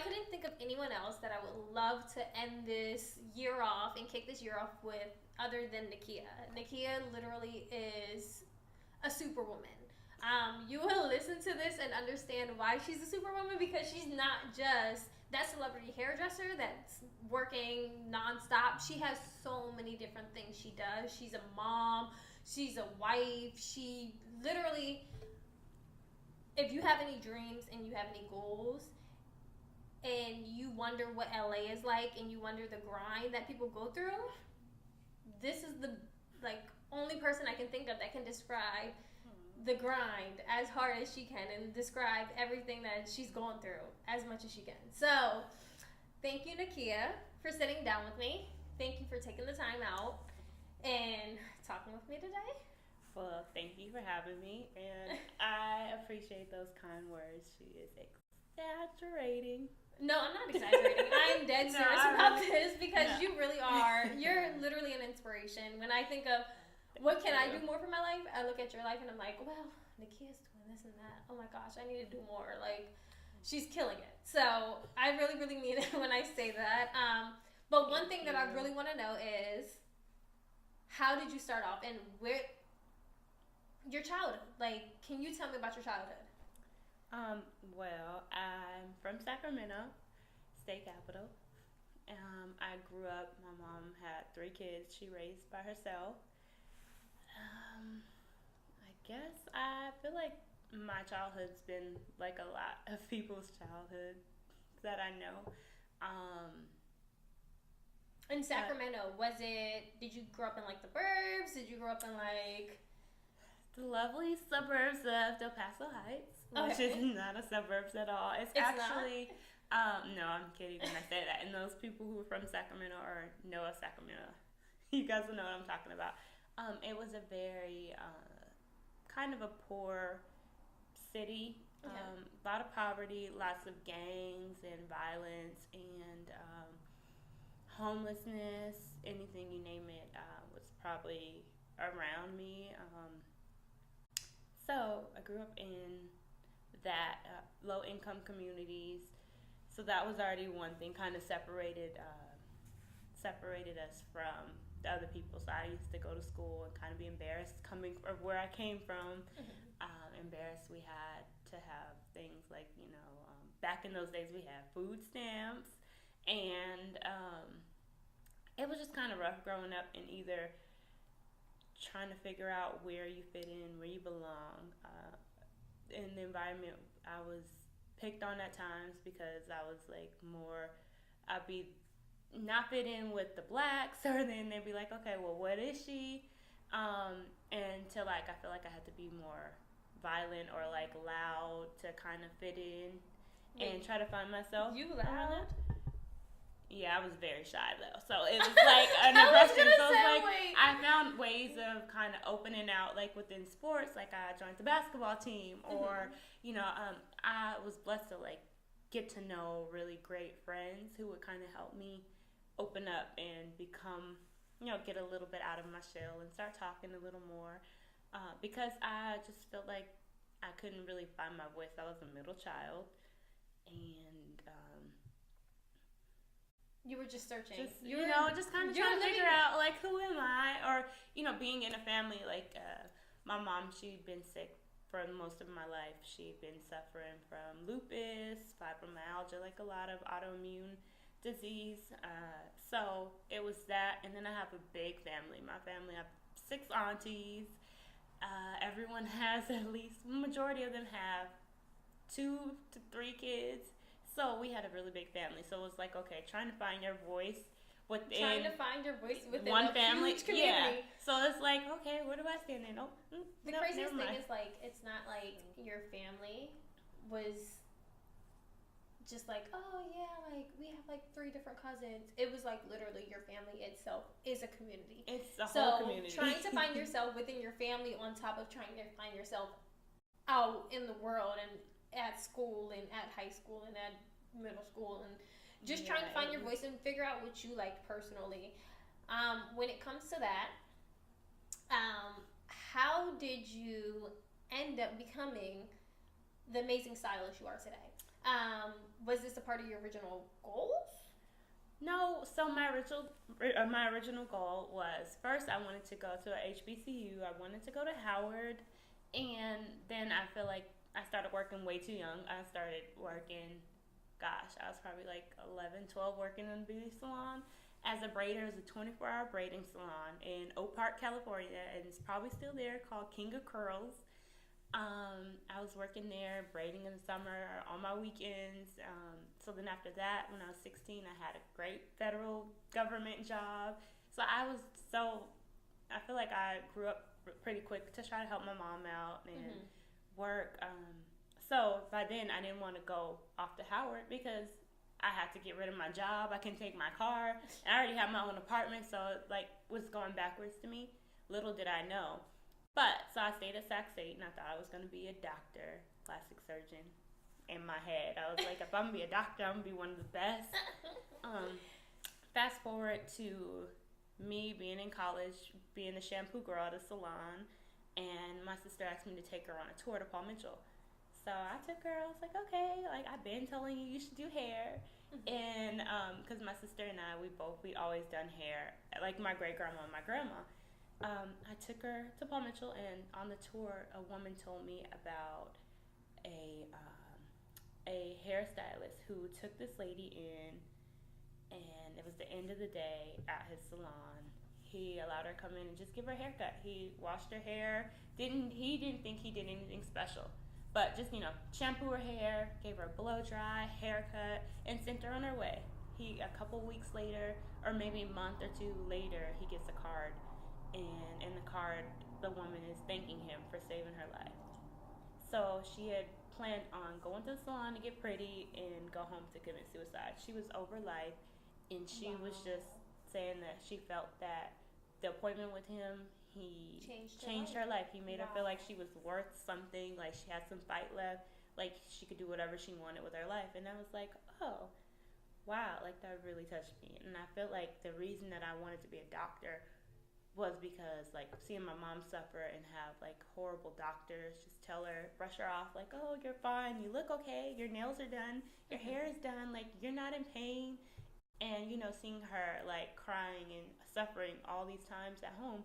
couldn't think of anyone else that I would love to end this year off and kick this year off with other than Nakia. Nakia literally is a superwoman. You will listen to this and understand why she's a superwoman, because she's not just that celebrity hairdresser that's working nonstop. She has so many different things she does. She's a mom. She's a wife. She literally, if you have any dreams and you have any goals and you wonder what LA is like and you wonder the grind that people go through, this is the only person I can think of that can describe the grind as hard as she can and describe everything that she's going through as much as she can. So, thank you, Nakia, for sitting down with me. Thank you for taking the time out and talking with me today. Well, thank you for having me, and I appreciate those kind words. She is exaggerating. No, I'm not exaggerating. I'm dead serious about this, because you really are. You're literally an inspiration. When I think of what can I do more for my life, I look at your life and I'm like, well, Nakia's doing this and that. Oh my gosh, I need to do more. Like, she's killing it. So I really, really mean it when I say that. But one thing that I really want to know is, how did you start off, and where your childhood? Like, can you tell me about your childhood? Well, I'm from Sacramento, state capital. I grew up, my mom had 3 kids she raised by herself. I guess I feel like my childhood's been like a lot of people's childhood that I know. In Sacramento, did you grow up in like the burbs? Did you grow up in like the lovely suburbs of Del Paso Heights, which is not a suburbs at all. It's actually, no, I'm kidding when I say that. And those people who are from Sacramento or know of Sacramento, you guys will know what I'm talking about. It was a very kind of a poor city. A lot of poverty, lots of gangs and violence and homelessness, anything you name it, was probably around me. So I grew up in that low-income communities. So that was already one thing, kind of separated us from the other people. So I used to go to school and kind of be embarrassed coming from where I came from. Embarrassed we had to have things like, back in those days we had food stamps, and it was just kind of rough growing up and either trying to figure out where you fit in, where you belong. In the environment I was picked on at times because I was like I'd be not fit in with the blacks, or then they'd be like, okay, well, what is she? Until I feel like I had to be more violent or like loud to kind of fit in and try to find myself. You loud? Yeah, I was very shy though, so it was like an aggression. So it's like I found ways of kind of opening out, like within sports. Like I joined the basketball team, or I was blessed to like get to know really great friends who would kind of help me open up and become, get a little bit out of my shell and start talking a little more, because I just felt like I couldn't really find my voice. I was a middle child, and you were just searching. Just kind of trying to figure out, like, who am I? Or, being in a family, like, my mom, she'd been sick for most of my life. She'd been suffering from lupus, fibromyalgia, like a lot of autoimmune disease. So it was that. And then I have a big family. My family, I have 6 aunties. Everyone has majority of them have 2 to 3 kids. So we had a really big family. So it was like, okay, trying to find your voice within one family. Huge community. Yeah. So it's like, okay, where do I stand in? The craziest thing is, like, it's not like your family was just like, oh yeah, like we have like 3 different cousins. It was like literally your family itself is a community. It's a whole community. So trying to find yourself within your family on top of trying to find yourself out in the world and at school and at high school and at middle school and just trying to find your voice and figure out what you like personally. When it comes to that, how did you end up becoming the amazing stylist you are today? Was this a part of your original goals? No, so my original goal was, first I wanted to go to a HBCU. I wanted to go to Howard, and then I feel like I started working way too young. I started working, gosh, I was probably like 11, 12, working in a beauty salon as a braider. It was a 24-hour braiding salon in Oak Park, California, and it's probably still there, called King of Curls. I was working there, braiding in the summer, on my weekends. So then after that, when I was 16, I had a great federal government job. So I feel like I grew up pretty quick to try to help my mom out and work. So by then, I didn't want to go off to Howard because I had to get rid of my job. I couldn't take my car. And I already had my own apartment, so it was going backwards to me. Little did I know. But, so I stayed at Sac State, and I thought I was going to be a doctor, plastic surgeon, in my head. I was like, if I'm going to be a doctor, I'm going to be one of the best. Fast forward to me being in college, being the shampoo girl at a salon, and my sister asked me to take her on a tour to Paul Mitchell. So I took her. I was like, okay, like, I've been telling you should do hair. And because my sister and I, we always done hair, like my great-grandma and my grandma. I took her to Paul Mitchell, and on the tour, a woman told me about a hairstylist who took this lady in, and it was the end of the day at his salon. He allowed her to come in and just give her a haircut. He washed her hair. He didn't think he did anything special, but just, shampoo her hair, gave her a blow dry, haircut, and sent her on her way. A couple weeks later, or maybe a month or two later, he gets a card. And in the card, the woman is thanking him for saving her life. So she had planned on going to the salon to get pretty and go home to commit suicide. She was over life, and she was just saying that she felt that the appointment with him, he changed her life. He made her feel like she was worth something, like she had some fight left, like she could do whatever she wanted with her life. And I was like, oh, wow, like that really touched me. And I feel like the reason that I wanted to be a doctor was because, like, seeing my mom suffer and have, like, horrible doctors just tell her, brush her off, like, oh, you're fine, you look okay, your nails are done, your hair is done, like, you're not in pain. And, seeing her, like, crying and suffering all these times at home.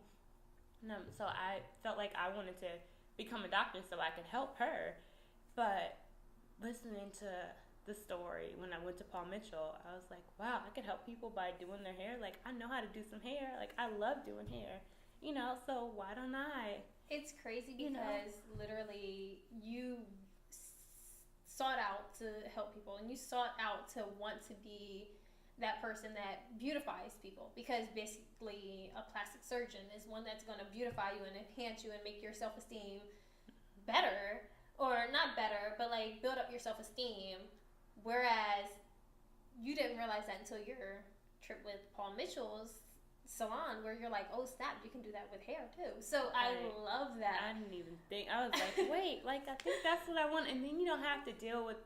So I felt like I wanted to become a doctor so I could help her. But listening to the story when I went to Paul Mitchell, I was like, wow, I could help people by doing their hair. Like, I know how to do some hair. Like, I love doing hair, so why don't I? It's crazy because literally you sought out to help people, and you sought out to want to be that person that beautifies people, because basically a plastic surgeon is one that's going to beautify you and enhance you and make your self-esteem better, or not better, but like build up your self-esteem. Whereas you didn't realize that until your trip with Paul Mitchell's salon, where you're like, oh snap, you can do that with hair too. So I love that. I didn't even think. I was like, wait, like I think that's what I want. And then you don't have to deal with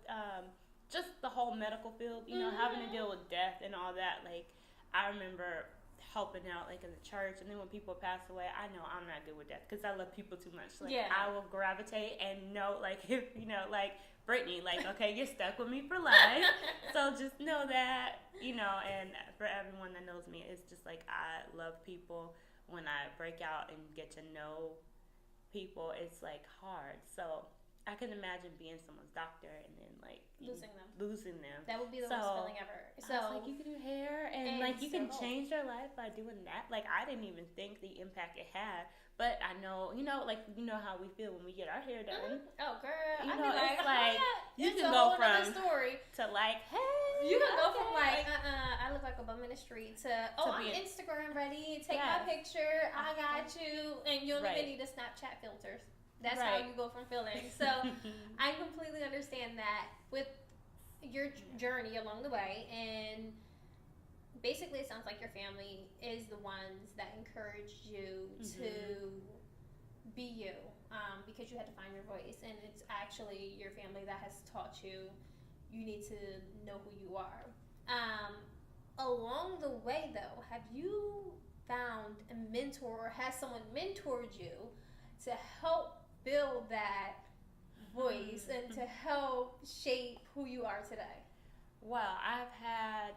just the whole medical field, having to deal with death and all that. Like, I remember helping out, like, in the church, and then when people pass away, I know I'm not good with death because I love people too much. Like, I will gravitate and know, like, if, like, Brittany, like, okay, you're stuck with me for life, so just know that, and for everyone that knows me, it's just, like, I love people. When I break out and get to know people, it's, like, hard, so I can imagine being someone's doctor and then, like, losing them. That would be the worst feeling ever. So I was like, you can do hair, and like, you can change their life by doing that. Like, I didn't even think the impact it had, but I know, like, how we feel when we get our hair done. Oh, girl. It's like, you can go from story to, like, hey. You can go from, like, I look like a bum in the street to I'm Instagram ready, take my picture, I got you, and you don't even need the Snapchat filters. That's how you go from feeling. So I completely understand that with your journey along the way. And basically it sounds like your family is the ones that encouraged you to be you, because you had to find your voice. And it's actually your family that has taught you need to know who you are. Along the way, though, have you found a mentor, or has someone mentored you to help build that voice and to help shape who you are today? Well, I've had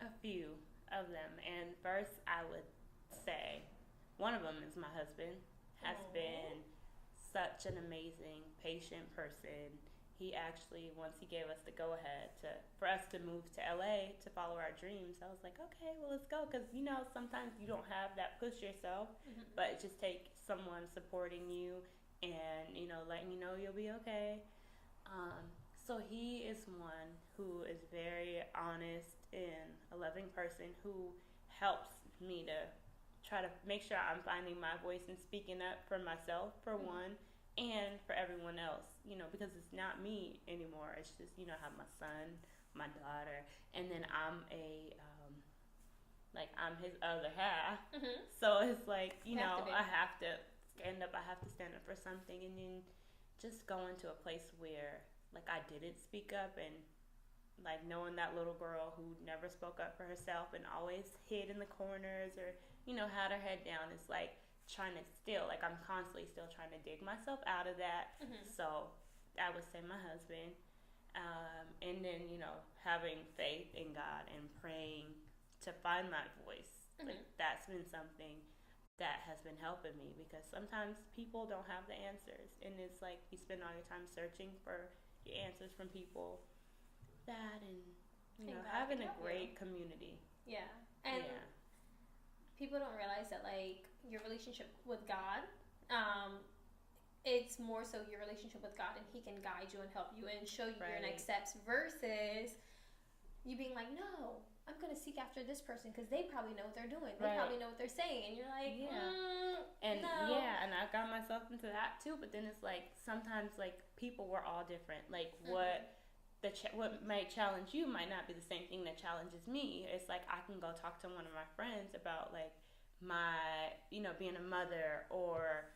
a few of them, and first I would say one of them is my husband. Has been such an amazing, patient person. He actually, once he gave us the go-ahead for us to move to LA to follow our dreams, I was like, okay, well, let's go. Because, sometimes you don't have that push yourself, but it just takes someone supporting you and, letting you know you'll be okay. So he is one who is very honest and a loving person who helps me to try to make sure I'm finding my voice and speaking up for myself, for one, and for everyone else, because it's not me anymore. It's just, I have my son, my daughter, and then I'm I'm his other half. So it's like, I have to stand up. I have to stand up for something, and then just going to a place where, I didn't speak up, and, knowing that little girl who never spoke up for herself and always hid in the corners or, had her head down, is trying to I'm constantly still trying to dig myself out of that. So I would say my husband, and then, having faith in God and praying to find my voice. That's been something that has been helping me, because sometimes people don't have the answers, and it's you spend all your time searching for your answers from people. That and having a great community. Yeah. And people don't realize that your relationship with God, it's more so your relationship with God, and He can guide you and help you and show you your next steps, versus you being like, no, I'm going to seek after this person because they probably know what they're doing. They probably know what they're saying. And you're like, and no. And I got myself into that too. But then it's sometimes people, we're all different. What might challenge you might not be the same thing that challenges me. It's I can go talk to one of my friends about my, being a mother or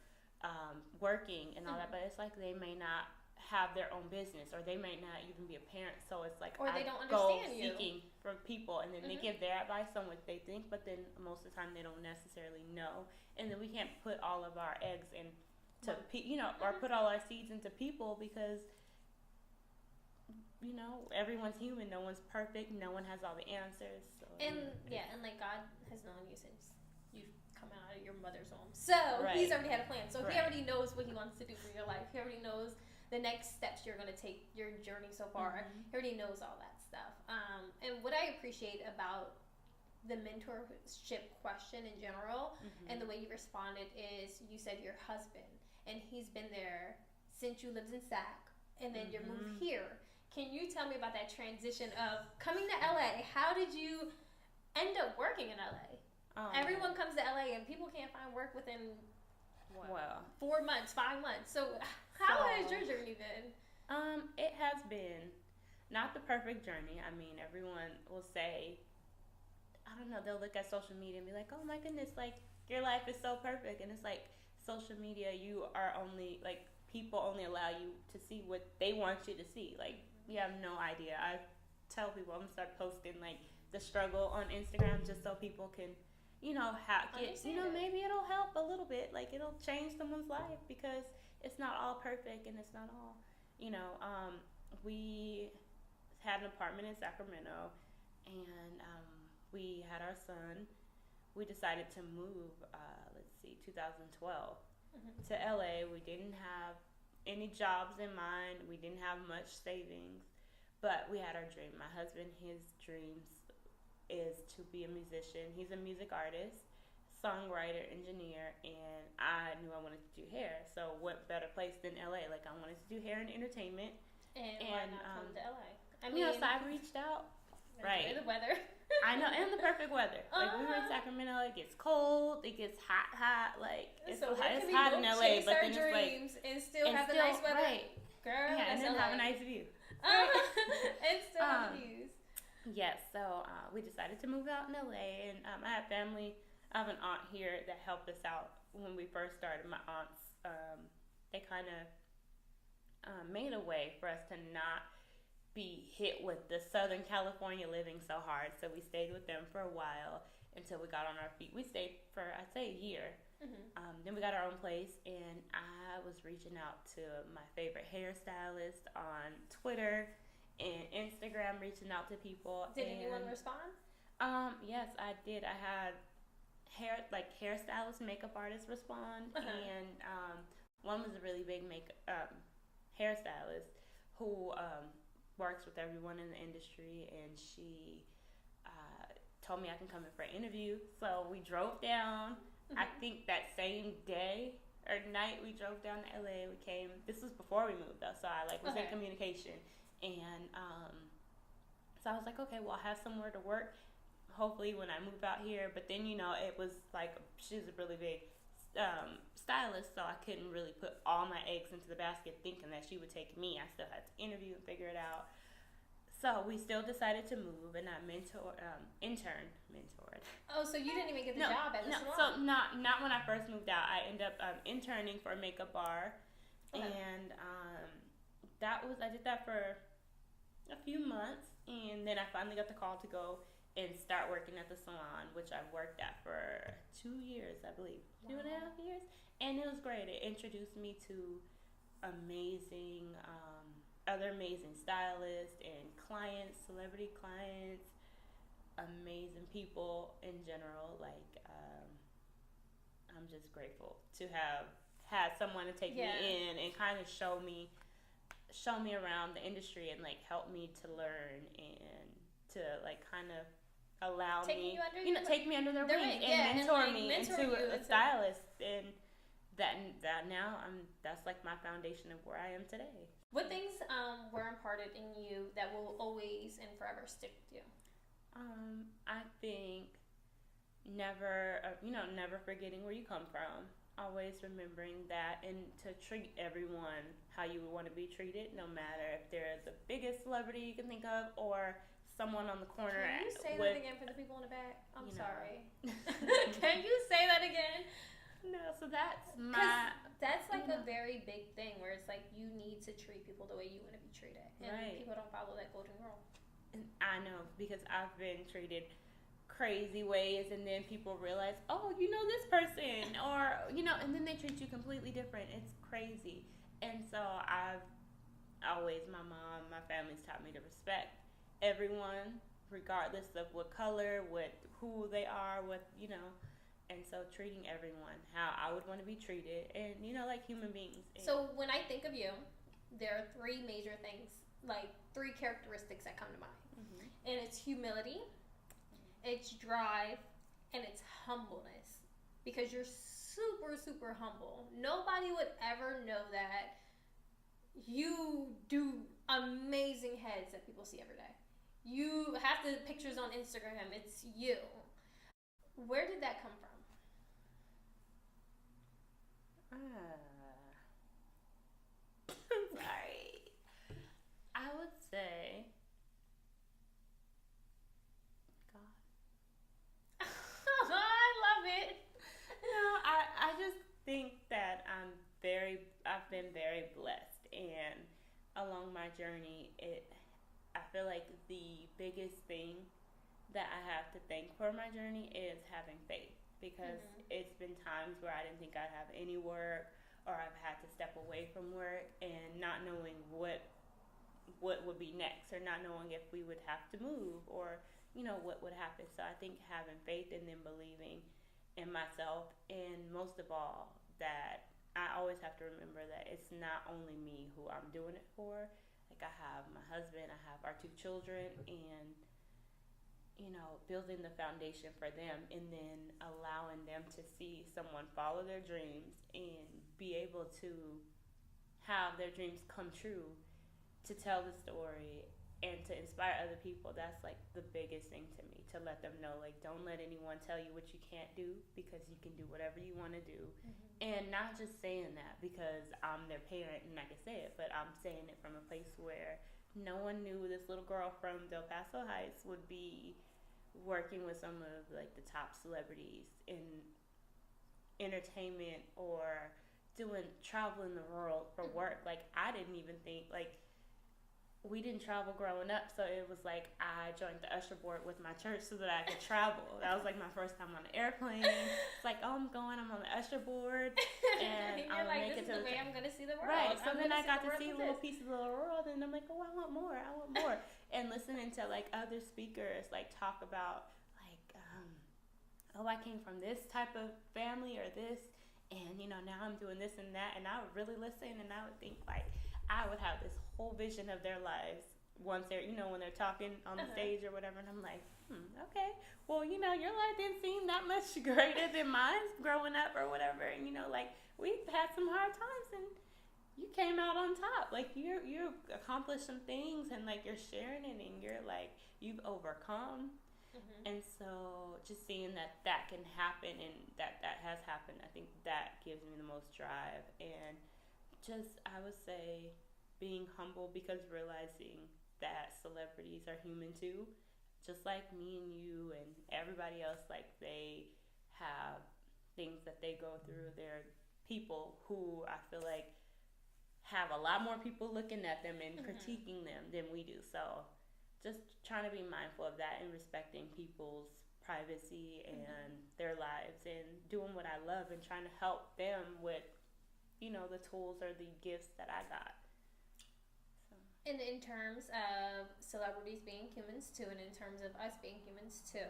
working and all that, but it's they may not have their own business, or they may not even be a parent. So it's or they I don't go understand you. seeking from people, and then they give their advice on what they think, but then most of the time they don't necessarily know, and then we can't put all of our eggs into or put all our seeds into people, because everyone's human. No one's perfect. No one has all the answers. So, and God has known you since you've come out of your mother's womb. So He's already had a plan. So He already knows what He wants to do for your life. He already knows the next steps you're going to take, your journey so far. He already knows all that stuff. And what I appreciate about the mentorship question in general, and the way you responded, is you said your husband, and he's been there since you lived in Sac, and then you moved here. Can you tell me about that transition of coming to LA? How did you end up working in LA? Everyone comes to LA and people can't find work within 4 months, 5 months. So how has your journey been? It has been not the perfect journey. I mean, everyone will say, I don't know, they'll look at social media and be like, oh my goodness, your life is so perfect. And it's social media, you are only, people only allow you to see what they want you to see. You have no idea. I tell people I'm going to start posting, the struggle on Instagram, just so people can, maybe it'll help a little bit. It'll change someone's life, because it's not all perfect, and it's not all, we had an apartment in Sacramento, and we had our son. We decided to move, 2012 to LA. We didn't have any jobs in mind. We didn't have much savings, but we had our dream. My husband, his dreams is to be a musician. He's a music artist, songwriter, engineer, and I knew I wanted to do hair. So what better place than LA? I wanted to do hair and entertainment. And why not come to LA? I mean, so I reached out. Enjoy the weather. I know, and the perfect weather. We were in Sacramento. It gets cold. It gets hot. It's hot in LA, but then dreams and still have the nice weather. Right. Girl, and then LA. have a nice view. And still have views. Yes, so we decided to move out in LA, and I have family. I have an aunt here that helped us out when we first started. My aunts, they kind of made a way for us to not be hit with the Southern California living so hard. So we stayed with them for a while until we got on our feet. We stayed for, I'd say, a year. Then we got our own place, and I was reaching out to my favorite hairstylist on Twitter and Instagram, reaching out to people. Did anyone respond? Yes, I did. I had hairstylist, makeup artists respond, and one was a really big hairstylist who works with everyone in the industry, and she told me I can come in for an interview. So we drove down. I think that same day or night we drove down to LA. We came. This was before we moved though, so I was in communication, and so I was like, okay, well, I have somewhere to work. Hopefully, when I move out here. But then it was like she's a really big stylist, so I couldn't really put all my eggs into the basket thinking that she would take me. I still had to interview and figure it out. So we still decided to move, and I mentored. Oh, so you didn't even get the job at the salon? So not when I first moved out. I ended up interning for a makeup bar, and I did that for a few months, and then I finally got the call to go and start working at the salon, which I worked at for 2 years, I believe, 2.5 years, and it was great. It introduced me to other amazing stylists and clients, celebrity clients, amazing people in general. I'm just grateful to have had someone to take me in and kind of show me around the industry and help me to learn and to kind of allow take me under their wing and mentor me into a stylist, and that now that's my foundation of where I am today. What things were imparted in you that will always and forever stick with you? I think never forgetting where you come from. Always remembering that, and to treat everyone how you would want to be treated, no matter if they're the biggest celebrity you can think of or someone on the corner. Can you say that again for the people in the back? I'm sorry. Can you say that again? No, so that's a very big thing where it's you need to treat people the way you want to be treated, and people don't follow that golden rule. And I know, because I've been treated crazy ways, and then people realize, oh, this person, or and then they treat you completely different. It's crazy. And so my mom, my family's taught me to respect everyone, regardless of what color, who they are, and so treating everyone how I would want to be treated, and like human beings. So when I think of you, there are 3 major things, 3 characteristics that come to mind, and it's humility, it's drive, and it's humbleness, because you're super, super humble. Nobody would ever know that you do amazing heads that people see every day. You have the pictures on Instagram. It's you. Where did that come from? Sorry. I would say God. I love it. No, I just think that I've been very blessed, and along my journey, I feel like the biggest thing that I have to thank for my journey is having faith, because it's been times where I didn't think I'd have any work, or I've had to step away from work and not knowing what would be next, or not knowing if we would have to move, or what would happen. So I think having faith and then believing in myself, and most of all, that I always have to remember that it's not only me who I'm doing it for. I have my husband, I have our 2 children, and building the foundation for them, and then allowing them to see someone follow their dreams and be able to have their dreams come true, to tell the story and to inspire other people. That's the biggest thing to me, to let them know, don't let anyone tell you what you can't do, because you can do whatever you want to do. And not just saying that because I'm their parent and I can say it, but I'm saying it from a place where no one knew this little girl from Del Paso Heights would be working with some of the top celebrities in entertainment, or traveling the world for work. I didn't even think we didn't travel growing up, so it was like I joined the usher board with my church so that I could travel. That was like my first time on an airplane. It's like, oh, I'm on the usher board, and you're like, this is the way I'm gonna see the world. Right. So then I got to see little pieces of the world, and I'm like, oh, I want more. And listening to like other speakers like talk about like, oh, I came from this type of family or this, and now I'm doing this and that, and I would really listen, and I would think like, I would have this whole vision of their lives once they're, when they're talking on the stage or whatever. And I'm like, okay. Well, your life didn't seem that much greater than mine growing up or whatever. And, like, we've had some hard times and you came out on top. Like, you accomplished some things and, like, you're sharing it and you're, like, you've overcome. And so just seeing that can happen and that has happened, I think that gives me the most drive. And just, I would say, being humble because realizing that celebrities are human too, just like me and you and everybody else. Like, they have things that they go through. They're people who I feel like have a lot more people looking at them and critiquing them than we do. So just trying to be mindful of that and respecting people's privacy and their lives and doing what I love and trying to help them with the tools or the gifts that I got. So. And in terms of celebrities being humans too, and in terms of us being humans too,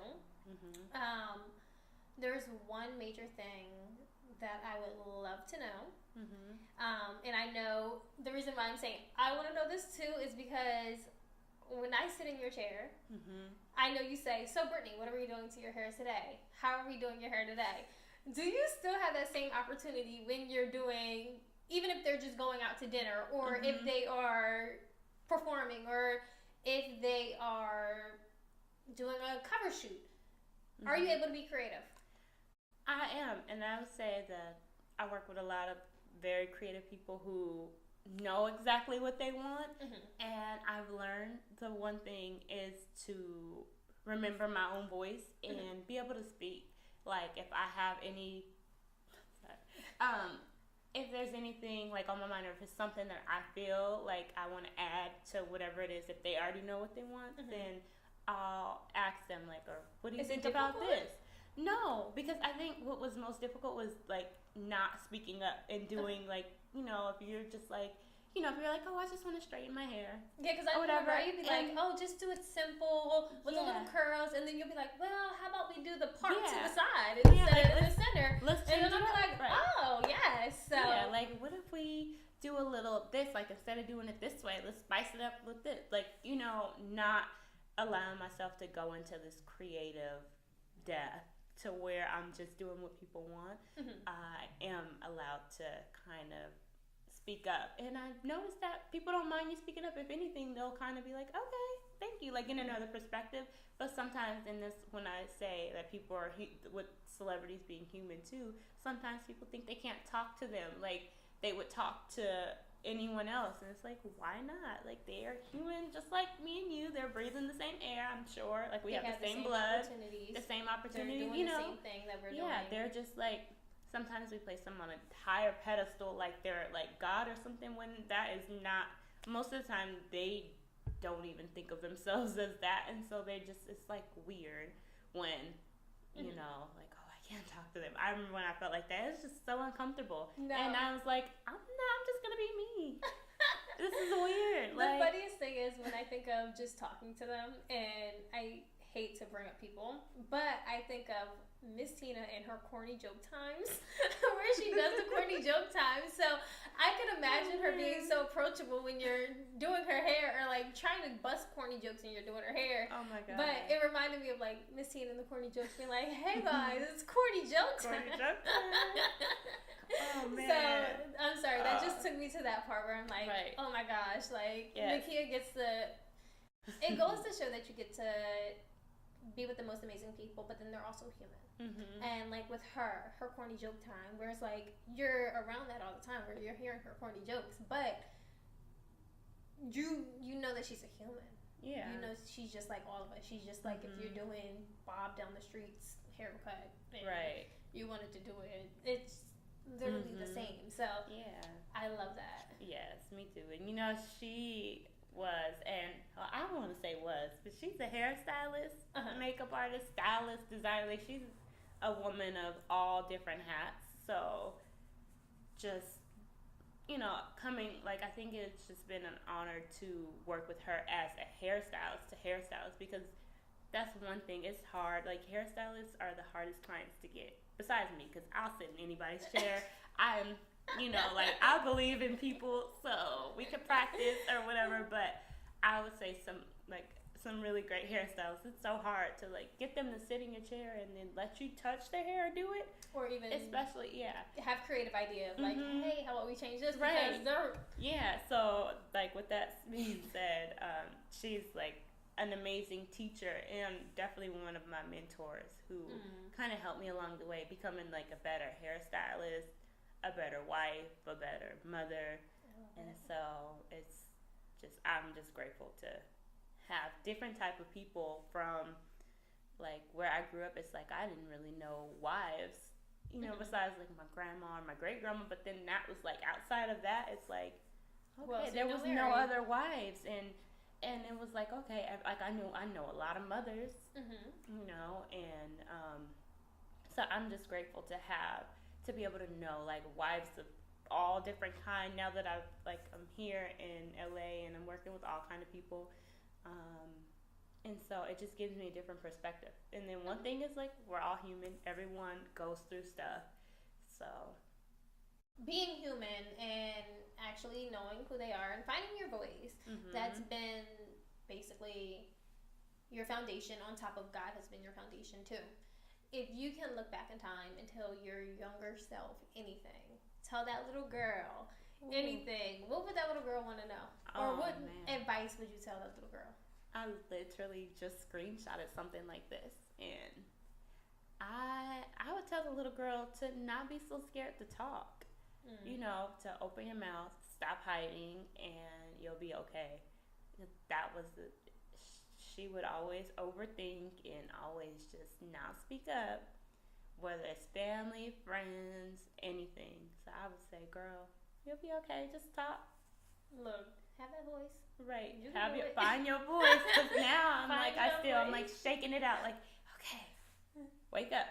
there's one major thing that I would love to know. And I know the reason why I'm saying I want to know this too is because when I sit in your chair, I know you say, so Brittany, what are we doing to your hair today? How are we doing your hair today? Do you still have that same opportunity when you're doing, even if they're just going out to dinner, or if they are performing, or if they are doing a cover shoot? Are you able to be creative? I am, and I would say that I work with a lot of very creative people who know exactly what they want, and I've learned the one thing is to remember my own voice and be able to speak. Like, if I have any, if there's anything like on my mind, or if it's something that I feel like I want to add to whatever it is, if they already know what they want, then I'll ask them like, or what do you think about this? No, because I think what was most difficult was like not speaking up and doing like, if you're just like, if you're like, oh, I just want to straighten my hair. Yeah, because I remember you'd be like, oh, just do it simple with the little curls, and then you'll be like, well, how about we do the part to the side instead of the center? And then I'll be like, oh, yes. So like, what if we do a little this, like, instead of doing it this way, let's spice it up with this. Like, not allowing myself to go into this creative death to where I'm just doing what people want. I am allowed to kind of speak up, and I've noticed that people don't mind you speaking up. If anything, they'll kind of be like, okay, thank you, like in another perspective. But sometimes in this, when I say that people are with celebrities being human too, sometimes people think they can't talk to them like they would talk to anyone else, and it's like, why not? Like, they are human just like me and you. They're breathing the same air, I'm sure. Like, we have the same blood, the same opportunities. They're doing the same thing that we're doing. Yeah, they're just like, sometimes we place them on a higher pedestal, like they're like God or something, when that is not. Most of the time, they don't even think of themselves as that, and so they just, it's like weird when, like, oh, I can't talk to them. I remember when I felt like that. It's just so uncomfortable. No. And I was like, I'm just gonna be me. This is weird. The funniest thing is when I think of just talking to them, and I hate to bring up people, but I think of Miss Tina and her corny joke times, where she does the corny joke times. So I can imagine her being so approachable when you're doing her hair, or like trying to bust corny jokes when you're doing her hair. Oh my god! But it reminded me of like Miss Tina and the corny jokes, being like, "Hey guys, it's corny joke time." Corny joke time. Oh man! So I'm sorry, that just took me to that part where I'm like, oh my gosh, like Nakia gets the. It goes to show that you get to be with the most amazing people, but then they're also human. And like with her corny joke time, where it's like you're around that all the time, where you're hearing her corny jokes, but you know that she's a human. Yeah. You know she's just like all of us. She's just like if you're doing Bob down the street's haircut, and you wanted to do it, it's literally the same. So yeah, I love that. Yes, me too. And was, and well, I don't want to say was, but she's a hairstylist, makeup artist, stylist, designer. Like, she's a woman of all different hats. So just, you know, coming, like, I think it's just been an honor to work with her as a hairstylist to hairstylist, because that's one thing. It's hard. Like, hairstylists are the hardest clients to get, besides me, because I'll sit in anybody's chair. I'm, you know, like, I believe in people, so we can practice or whatever, but I would say some really great hairstylists, it's so hard to, like, get them to sit in your chair and then let you touch their hair or do it. Or even, especially, have creative idea of, like, hey, how about we change this? Right. Because they're... Yeah, so, like, with that being said, she's, like, an amazing teacher and definitely one of my mentors who kind of helped me along the way, becoming, like, a better hairstylist, a better wife, a better mother. And so it's just, I'm just grateful to have different type of people from, like, where I grew up. It's like I didn't really know wives, you know, besides, like, my grandma or my great grandma, but then that was, like, outside of that, it's like, okay, well, so there was no other wives, and it was like, okay, like, I know a lot of mothers, you know, and so I'm just grateful to be able to know, like, wives of all different kind, now that I'm here in LA and I'm working with all kind of people, and so it just gives me a different perspective. And then one thing is, like, we're all human, everyone goes through stuff, so being human and actually knowing who they are and finding your voice, that's been basically your foundation. On top of God has been your foundation too. If you can look back in time and tell your younger self anything, tell that little girl anything, what would that little girl want to know? Or what advice would you tell that little girl? I literally just screenshotted something like this, and I would tell the little girl to not be so scared to talk. You know, to open your mouth, stop hiding, and you'll be okay. That was she would always overthink and always just not speak up, whether it's family, friends, anything. So I would say, girl, you'll be okay. Just talk. Look, have that voice. Right. Find your voice. Because now I'm like shaking it out. Like, okay, wake up.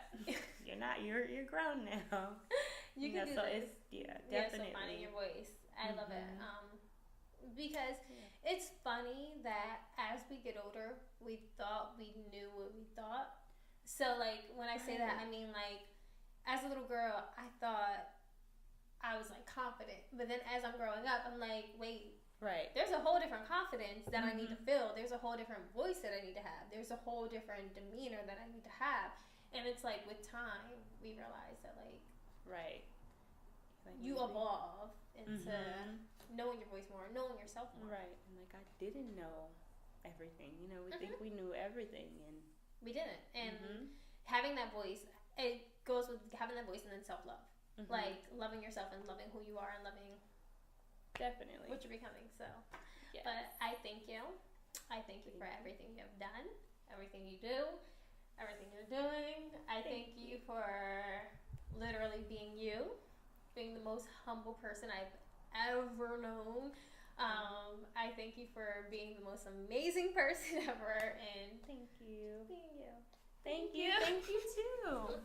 You're grown now. You can do so this. Definitely. So finding your voice. I love it. Because it's funny that as we get older, we thought we knew what we thought. So, like, when I say that, I mean, like, as a little girl, I thought I was, like, confident. But then as I'm growing up, I'm like, wait. Right. There's a whole different confidence that I need to feel. There's a whole different voice that I need to have. There's a whole different demeanor that I need to have. And it's like, with time, we realize that, like, right. Like, you evolve into knowing your voice more, knowing yourself more. Right. And, like, I didn't know everything. You know, we think we knew everything, and we didn't. And having that voice, it goes with having that voice and then self-love. Like, loving yourself and loving who you are and loving definitely what you're becoming. So, yes. But I thank you. I thank you for everything you have done, everything you do, everything you're doing. I thank you for literally being you, being the most humble person I've ever known. I thank you for being the most amazing person ever, and thank you. Being you. Thank you. Thank you too.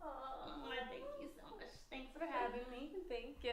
Oh, thank you so much. Thanks for having me. Thank you.